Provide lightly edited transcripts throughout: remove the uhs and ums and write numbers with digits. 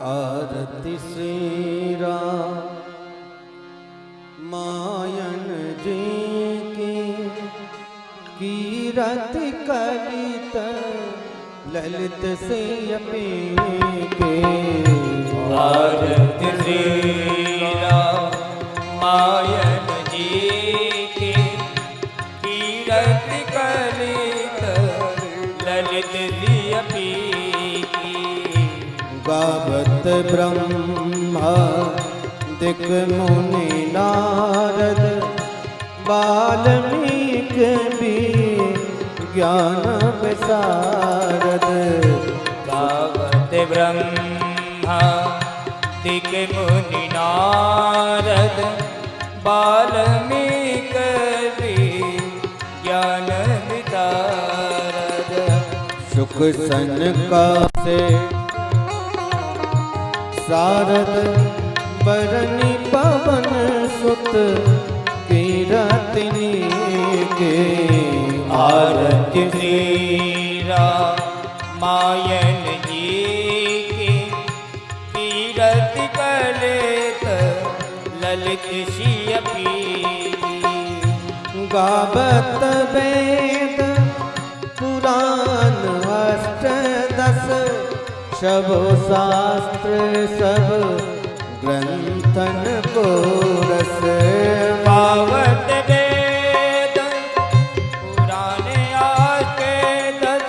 आरती श्री राम मायन जी की कीरति कलित ललित से के। आरती श्री राम मायन जी की कीरति कलित ललित से गावत ब्रह्मा दिक मुनि नारद वाल्मीकि भी ज्ञान विशारद। गावत ब्रह्मा दिक मुनि नारद वाल्मीकि भी ज्ञान विशारद। शुक सनकासे सारद बरनी पवन सुत कीरतिनी के। आरती श्री राम मायन जी की कीरति कलित ललित सियपी। गावत वेद पुराण अष्टदश शब शास्त्र सब ग्रंथन को रस। गावत वेद पुराणे अष्टदश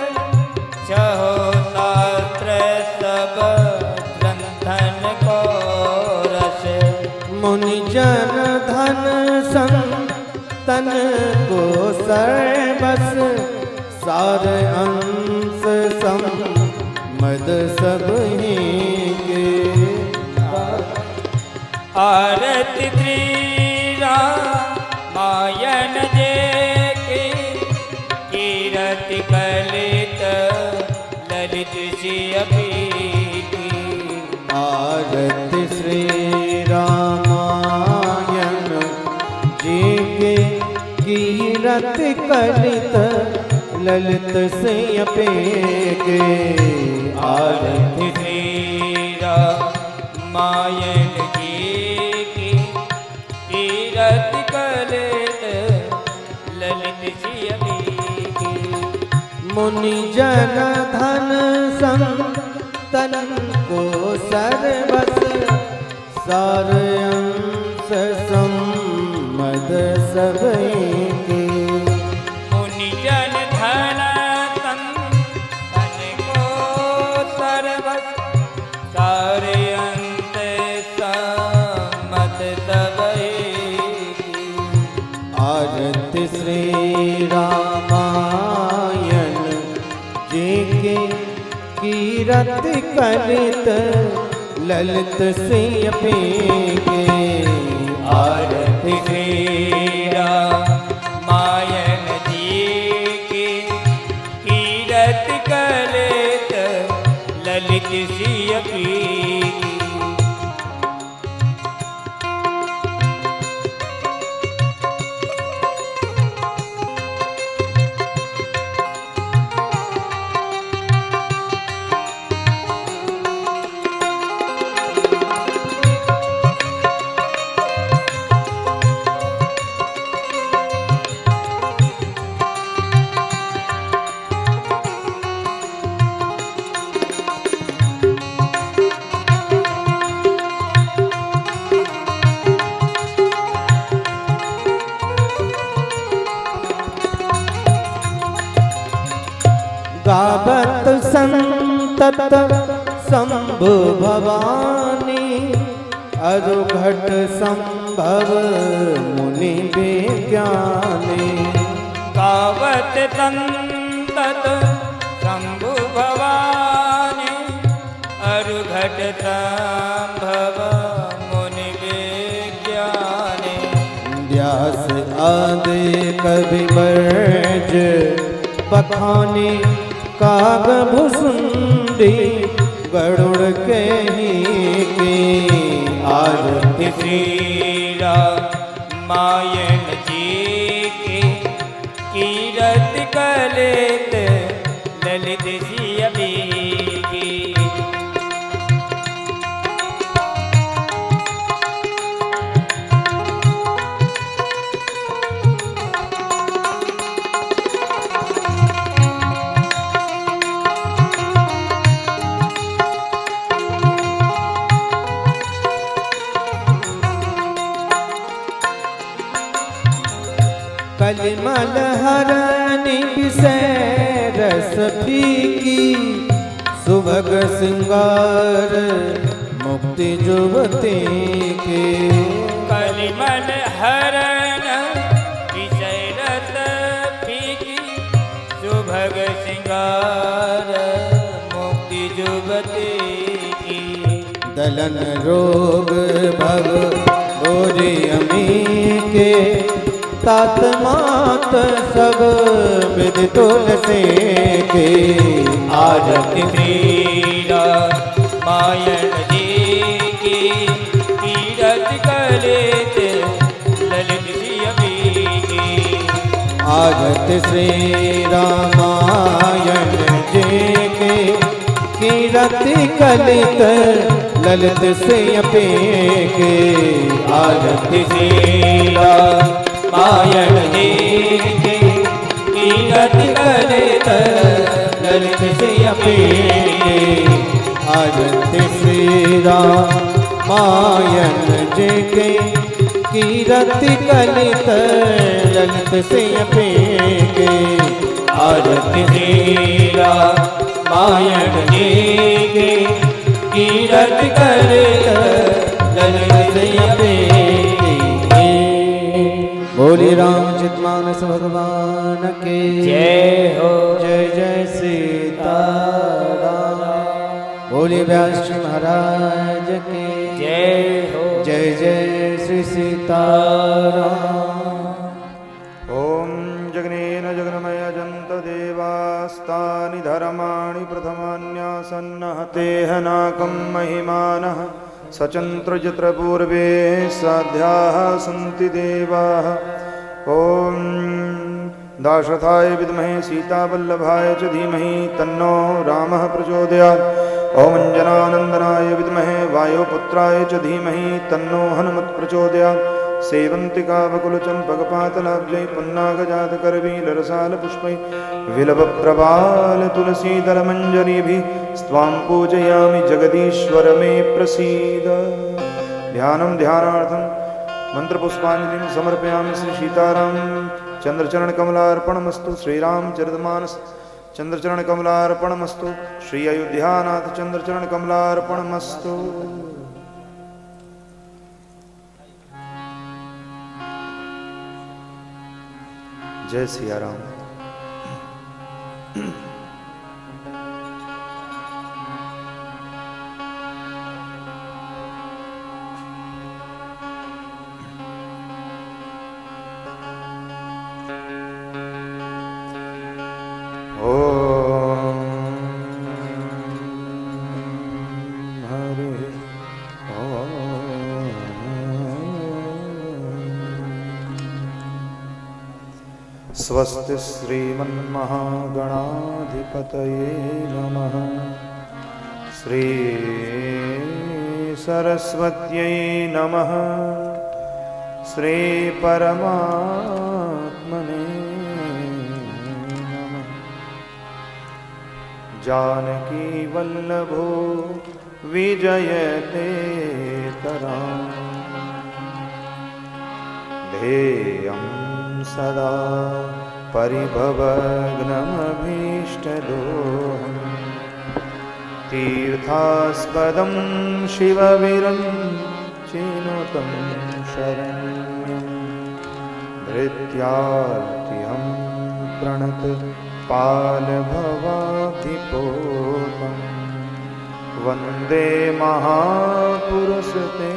शब शास्त्र सब ग्रंथन को रस। मुनि जन धन संतन को सर्वस सार अंश मद सब ही के। आरती श्री राम मायन जे की कीरति कलित ललित सियपी। आरती श्री रामायण जी के कीरति कलित ललित से के। आरती श्री राम मायन जी की कीरति कलित ललित सियपी। मुनि जन धन संतन को सर्वस सार अंश सम्मद सब के। मुनि जन धन संतन को सर्वस सारे अंत सम्मत सब की। आरती श्री रामायण जी के कीरति कलित ललित से के। आरती श्री रामायण जी की कीरति कलित ललित सियपी। गावत संतत शंभु भवानी अरुघट संभव मुनि विज्ञानी। गावत संतत शंभु भवानी अरुघट संभव मुनि विज्ञानी। व्यास आदि कवि वर्ज बखानी काग भुसुंडी गरुड़ के ही की। आरती श्री रामायण जी की कीरति कलित ललित सियपी। कलिमल हरनि विषय रस फीकी सुभग सिंगार मुक्ति जुवती के कलिमल हरण विषय रस फीकी सुभग सिंगार मुक्ति जुवती की दलन रोग भग गोरी अमी के तात मात सब विद तुलसी के आरती श्रीरा मायन जी की कीरत कलित ललित सियपी की आगत श्री रामायण जी के कीरति कलित ललित सियपी के आरती श्रीरा मायन जी की कीरत कलित ललित सियपी की आरती श्री रामायण जी के कीरति कलित ललित सियपी के आरती श्रीरा मायन जी की कीरत कलित ललित सियपी बोली रामचरित मानस भगवान के जय हो। जय जय सीताराम। बोली व्यास जी महाराज के जय हो। जय जय श्री सीताराम। ॐ जगनेन जगन्मय जन्त देवास्तानि धर्माणि प्रथमान्यासन्नः तेह नाकं महिमानः सचन्त्रजत्र पूर्वे साध्याः सन्ति देवाः। ॐ दाशरथाय विद्महे सीतावल्लभाय च धीमहि तन्नो रामः प्रचोदयात्। ॐ अञ्जनानन्दनाय विद्महे वायुपुत्राय च धीमहि तन्नो हनुमत् प्रचोदयात्। सेवन्तिकावकुलचम्पकपातलाब्जै पुन्नागजातकरवीलरसालपुष्पै विलवप्रवालतुलसीदलमञ्जरीभिः स्वां पूजयामि जगदीश्वर मे प्रसीद। ध्यानं ध्यानार्थं मन्त्रपुष्पाञ्जलिं समर्पयामि। श्री सीताराम चन्द्रचरणकमलार्पणमस्तु। श्रीरामचरितमानस चन्द्रचरणकमलार्पणमस्तु। श्री अयोध्यानाथ चन्द्रचरणकमलार्पणमस्तु। जय सिया राम। स्वस्ति श्रीमन्महागणाधिपतये नमः। श्री सरस्वत्यै नमः। श्री परमात्मने नमः। जानकी वल्लभो विजयते तराम्। ध्येयं सदा परिभवग्नमभीष्टदोहम्। तीर्थास्पदं शिवविरञ्चिनुतं शरण्यं। धृत्यार्तिहं प्रणत पालभवाब्धिपोतं। वन्दे महापुरुषते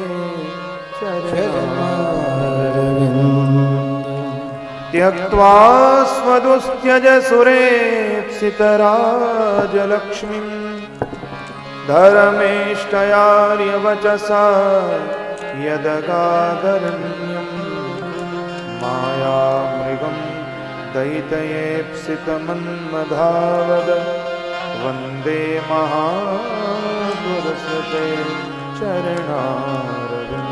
त्यक्त्वा स्वदुस्त्यज सुरेप्सितराजलक्ष्मीं। धर्मेष्टयार्यवचसा यदगादरण्यं। मायामृगं दैतयेप्सितमन्मधावद। वन्दे महापुरुषते चरणारविन्दम्।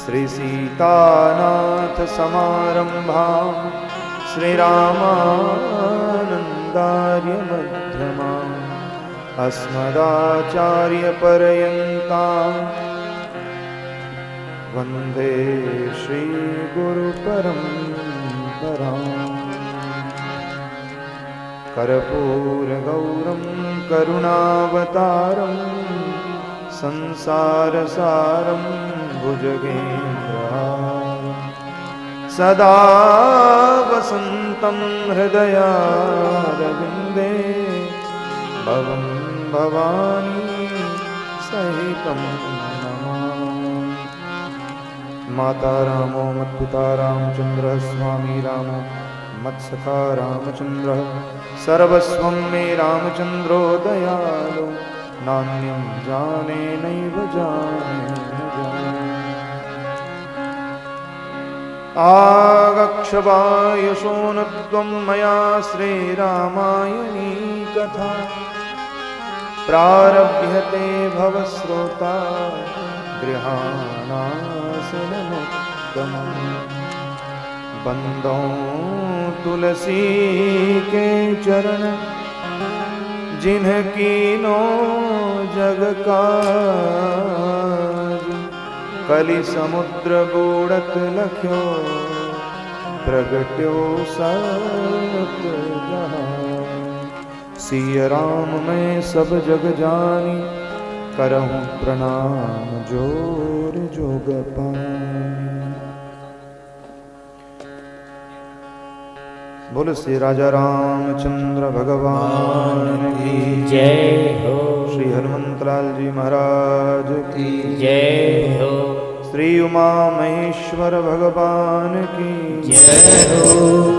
श्री सीतानाथ समारंभां श्रीरामानन्दार्य मध्यमाम्। अस्मदाचार्यपर्यन्तां वन्दे श्रीगुरुपरम्पराम् कर्पूरगौरं करुणावतारं संसारसारं भुजगेन्द्रहारं सदा वसन्तं हृदयारविन्दे भवं भवानी सहितं नमामि। माता रामो मत्पिता रामचन्द्रः स्वामी रामो मत्सखा रामचन्द्रः सर्वस्वं मे रामचन्द्रो दयालो नान्यं जाने नैव जाने न जाने। आगक्षवायशो न त्वं मया श्रीरामायणी कथा प्रारभ्यते भवस्रोता गृहाणासनमुत्तमम्। बंदो तुलसी के चरण जिनकी नो जग काज कलि समुद्र बूढ़त लख्यो प्रगट्यो सत जहां। सिय राम मैं सब जग जानी करहूँ प्रणाम जोर जोग पानी। बोलो श्री राजा रामचंद्र भगवान की जय हो। श्री हनुमंतलाल जी महाराज की जय हो। श्री उमा महेश्वर भगवान की जय हो।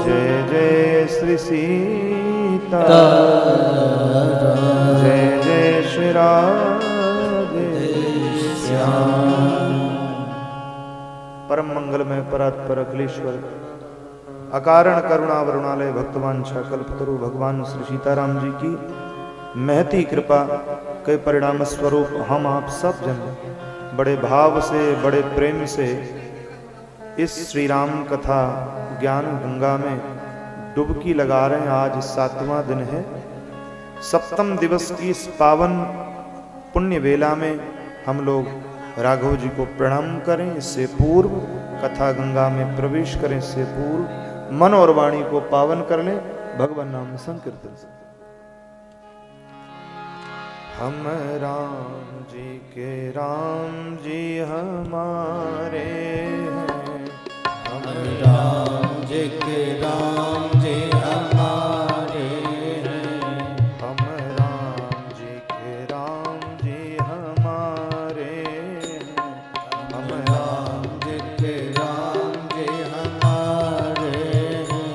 जय जय श्री सीता जय जय श्री राधे श्याम। परम मंगल में परात्पर अखिलेश्वर अकारण करुणा वरुणालय भक्तवांछा कल्पतरु भगवान श्री सीताराम जी की महती कृपा के परिणाम स्वरूप हम आप सब जन बड़े भाव से बड़े प्रेम से इस श्री राम कथा ज्ञान गंगा में डुबकी लगा रहे हैं। आज 7वां दिन है। सप्तम दिवस की इस पावन पुण्य वेला में हम लोग राघव जी को प्रणाम करें। इससे पूर्व कथा गंगा में प्रवेश करें, इससे पूर्व मन और वाणी को पावन कर लें भगवान नाम संकीर्तन से। हम राम जी के राम जी हमारे हैं। हम राम जी के राम जी हमारे हैं। हम राम जी के राम जी हमारे हैं। हम राम जी के राम जी हमारे हैं।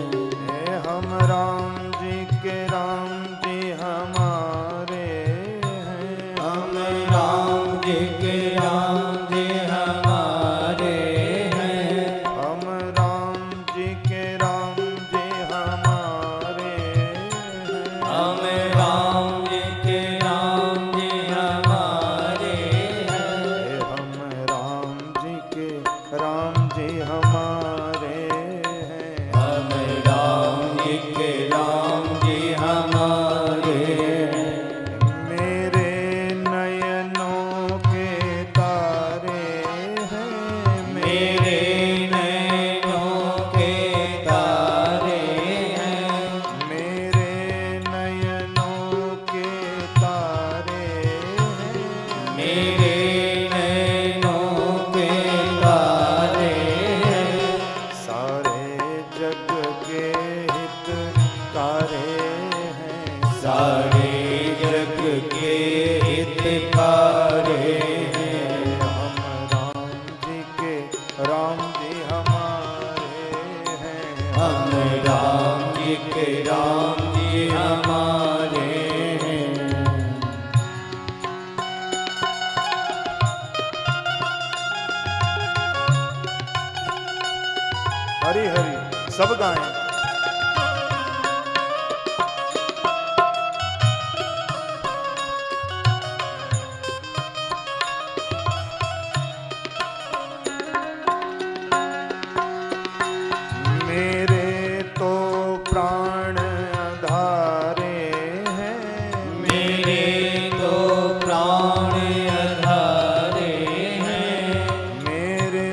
हम राम जी के राम जी हमारे हैं। हम राम जी के राम जी हमारे हैं। हम राम जी के राम जी हमारे हैं। हम राम जी के राम जी हमारे हैं। हम राम जी के राम जी हमारे हैं। हम राम जी के राम जी हमारे हैं। मेरे नयनों के तारे हैं। मेरे नैनों के तारे हैं। मेरे नयनों के तारे हैं। मेरे नैनों के तारे हैं। सारे जग के हितकारी हैं। सारे जग के हितकारी हैं। हम राम जी के राम जी हमारे हैं। हम राम जी के राम जी हमारे हैं। हरि हरि सब गाएं। मेरे तो प्राण आधारे हैं। मेरे तो प्राण आधारे हैं। मेरे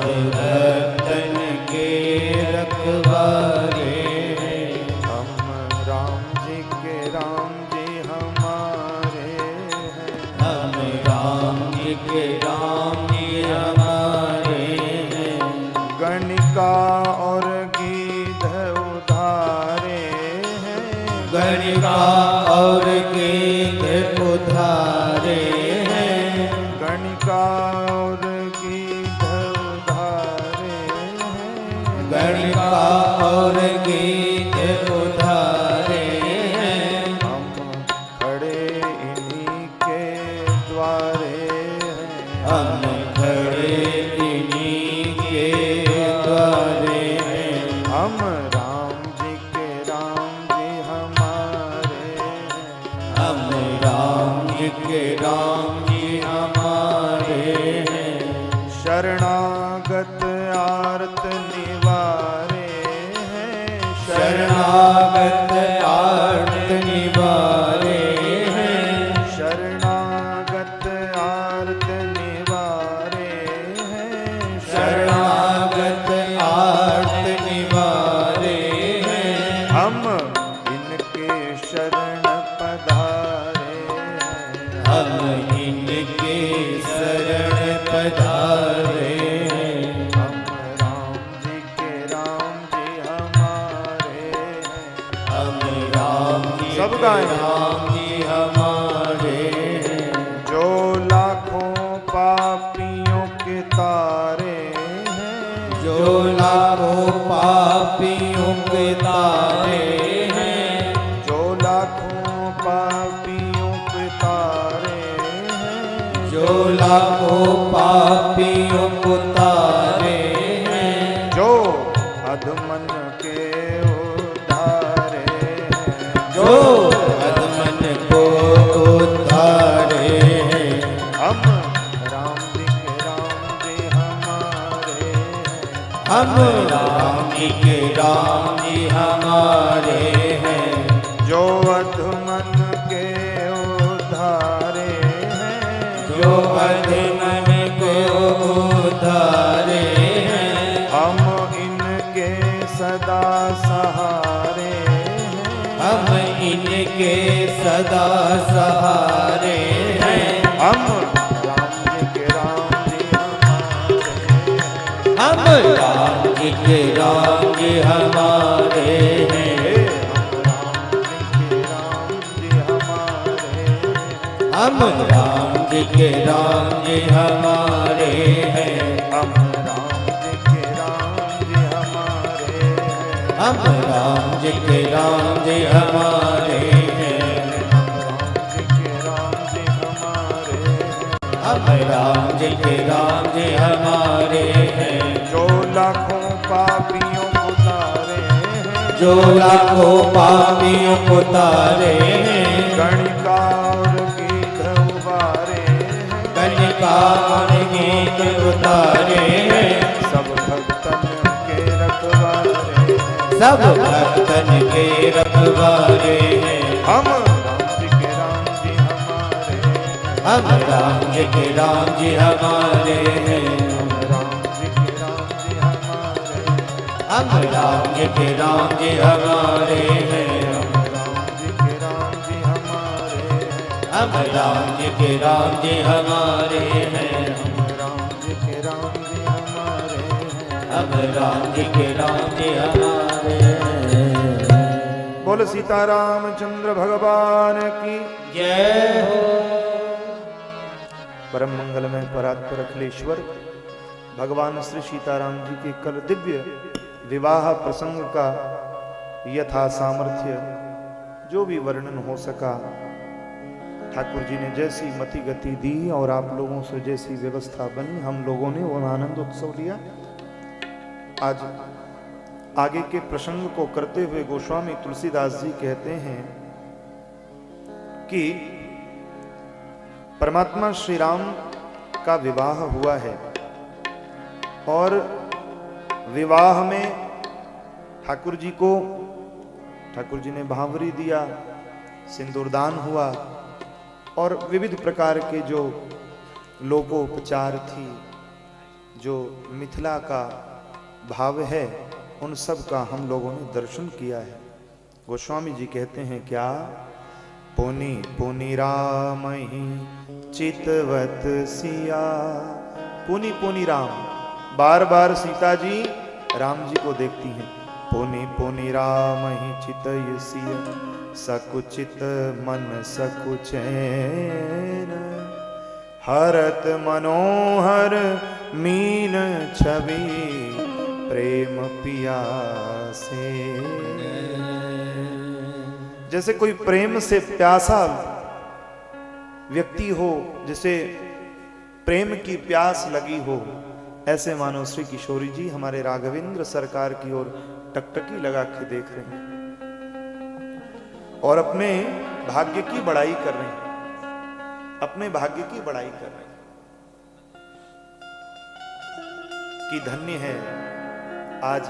भक्तन के रखवारे हैं। हम राम जी के राम जी हमारे हैं। हम राम जी के राम जी हमारे हैं। गणिका और गीध उधारे हैं। गणिका और गीत उधारे हैं। गणिका और गीध उधारे हैं। गणिका और गीत उधारे हैं। हम खड़े इन्हीं के द्वारे हैं। हम खड़े इन्हीं के द्वारे हैं। हम राम जी के राम जी हमारे हैं। हम राम जी के राम जी हमारे हैं। शरणागत आर्त निवारे हैं। शरणागत आर्त निवारे हैं। शरणागत आर्त निवारे हैं। शरणागत आर्त निवारे हैं। हम इनके शरण पधारे हैं। हम इनके शरण पधारे हैं। हम राम जी के राम जी हमारे हैं। हम राम जी सब के गाएं। राम जी हमारे हैं। जो लाखों पापियों के तारे हैं। जो लाखों पापियों के तारे हैं। जो लाखों पापियों के तारे हैं। जो लाखों पापियों को तारे हैं। जो अधमन के उद्धारे हैं। जो अधमन को उद्धारे हैं। हम राम जी के राम जी हमारे हैं। हम राम जी के राम जी हमारे हैं। जो अधमन के उद्धारे हैं। जो अधमन को उद्धारे हैं। हम इनके सदा सहारे हैं। हम इनके सदा सहारे हैं। हम राम जी के राम जी हमारे हैं। हम राम जी के राम जी हमारे हैं। हम राम जी के राम जी हमारे हैं। हम राम जी के राम जी हमारे हैं। हम राम जी के राम जी हमारे हैं। हम राम जी के राम जी हमारे हैं। जो लाखों पापियों को तारे हैं। जो लाखों पापियों को तारे हैं। गणिका और गीत उबारे हैं। गणिका और गीत उतारे हैं। सब भक्तन के रखवारे हैं। सब भक्तन के रखवारे हैं। हम राम जी के राम जी हमारे हैं। हम राम जी के राम जी हमारे हैं। हम राम जी के राम जी हमारे हैं। हम राम जी के राम जी हमारे हैं। हम राम जी के राम जी हमारे हैं। हम राम जी के राम जी हमारे हैं। बोल सीताराम चंद्र भगवान की जय हो। परम मंगलमय परात्पर अखिलेश्वर भगवान श्री सीताराम जी के कल दिव्य विवाह प्रसंग का यथा सामर्थ्य जो भी वर्णन हो सका ठाकुर जी ने जैसी मति गति दी और आप लोगों से जैसी व्यवस्था बनी हम लोगों ने वो आनंद उत्सव लिया। आज आगे के प्रसंग को करते हुए गोस्वामी तुलसीदास जी कहते हैं कि परमात्मा श्री राम का विवाह हुआ है और विवाह में ठाकुर जी ने भांवरी दिया, सिंदूरदान हुआ और विविध प्रकार के जो लोकोपचार थी, जो मिथिला का भाव है उन सब का हम लोगों ने दर्शन किया है। गोस्वामी जी कहते हैं क्या, पुनि पुनि राम ही चितवत सिया। पुनि पुनि राम, बार बार सीता जी राम जी को देखती हैं। पुनि पुनि राम ही चितय सिया, सकुचित मन सकुचैन, हरत मनोहर मीन छवि, प्रेम पियासे। जैसे कोई प्रेम से प्यासा व्यक्ति हो, जिसे प्रेम की प्यास लगी हो, ऐसे मानो श्री किशोरी जी हमारे राघवेंद्र सरकार की ओर टकटकी लगा के देख रहे हैं और अपने भाग्य की बड़ाई कर रहे हैं, अपने भाग्य की बड़ाई कर रहे हैं कि धन्य है। आज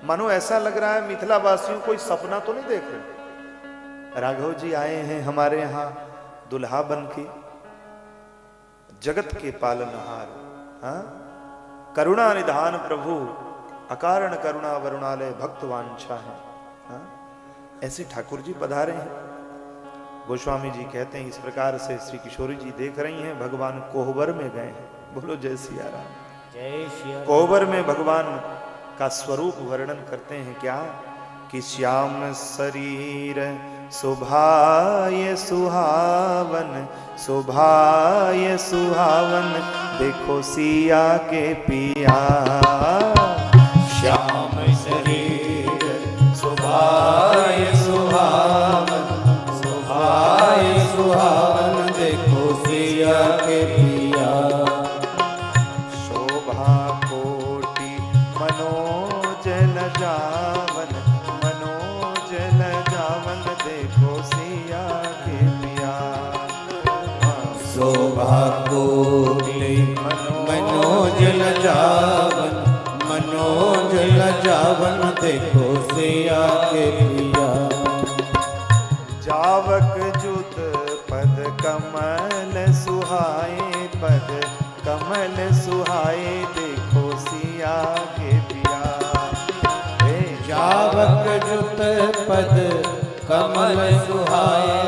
मानो ऐसा लग रहा है मिथिला वासियों कोई सपना तो नहीं देख रहे, राघव जी आए हैं हमारे यहां दुल्हा बन के, जगत के पालनहार, हाँ? करुणा निधान प्रभु, अकारण करुणा वरुणालय भक्त वांछा है, हाँ? ऐसे ठाकुर जी पधारे हैं। गोस्वामी जी कहते हैं इस प्रकार से श्री किशोरी जी देख रही हैं, भगवान कोहबर में गए हैं। बोलो जय सिया राम। जय श्री कोहबर में भगवान का स्वरूप वर्णन करते हैं क्या, कि श्याम शरीर शोभाय सुहावन, शोभाय सुहावन, देखो सिया के पिया। श्याम शरीर शोभाय सुहावन, शोभाय सुहावन, देखो सिया के पिया। शोभा कोटि मनोजल जावन, मनोजल जावन, देखो सिया के पिया। शोभा कोटि मनोजल जावन, मनोजल जावन, देखो सिया के पिया। जावक जुत पद कमल सुहाए, पद कमल सुहाए, देखो सिया के पिया। जावक जुत पद कमल सुहाए,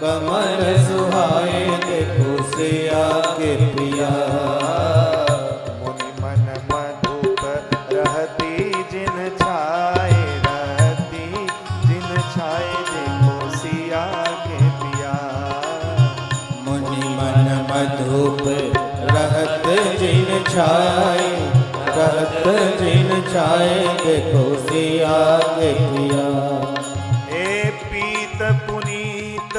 कमल सुहाए, देखो सिया के पिया। मुनि मन मधुप रहती जिन छाए, रहती जिन छाए, देखो सिया के पिया। मुनि मन मधुप रहत जिन छाए, रहत जिन छाए, देखो सिया के पिया। ए पीत पुनीत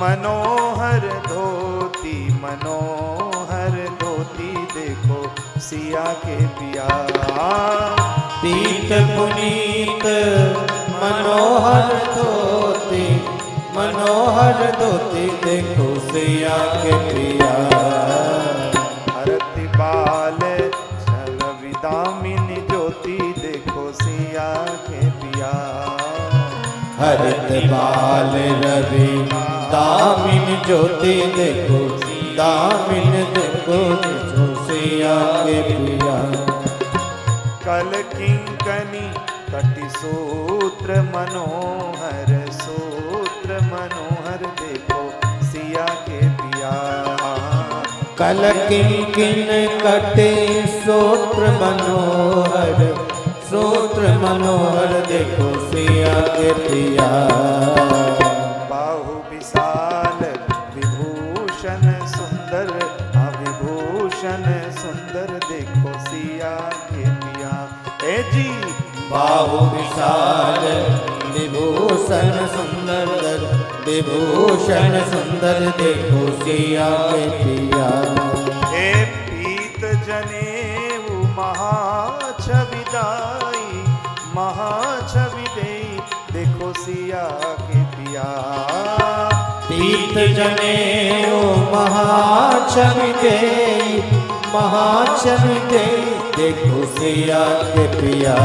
मनोहर धोती, मनोहर धोती, देखो सिया के पिया। पीत पुनीत मनोहर धोती, मनोहर धोती, देखो सिया के पिया। हरति बाल छल विदामिनी ज्योति, देखो सिया के पिया। हरित बाल रवि दामिन ज्योति, देखो दामिन, देखो सिया के पिया। कल किंकनी कटि सूत्र मनोहर, सूत्र मनोहर, देखो सिया के पिया। कल किंकिन कटे सूत्र मनोहर, सूत्र मनोहर, देखो सिया के पिया। बाहु विशाल विभूषण सुंदर, विभूषण सुंदर, देखो सिया के पिया। ए जी बाहु विशाल विभूषण सुंदर, विभूषण सुंदर, देखो सिया के पिया। ए पीत जनेऊ महाछविदाई, महाछवि देई, देखो सिया के पिया। पीत जनेऊ महाछवि देई, महाछवि देई, देखो सिया के पिया।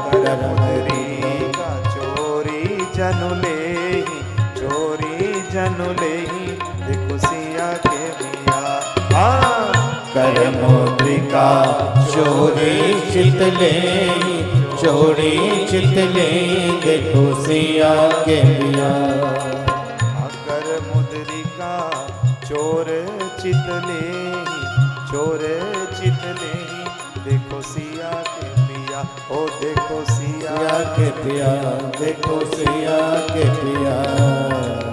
करमुदरी का चोरी जनु लेहि, चोरी जनु लेहि, देखो सिया के पिया। कर मुद्रिका चोरी चित ले, चोरी चित ले, देखो सिया के पिया। कर मुद्रिका चोर चित ले, चोर चित ले, देखो सिया के पिया, ओ देखो सिया के पिया, देखो सिया के पिया।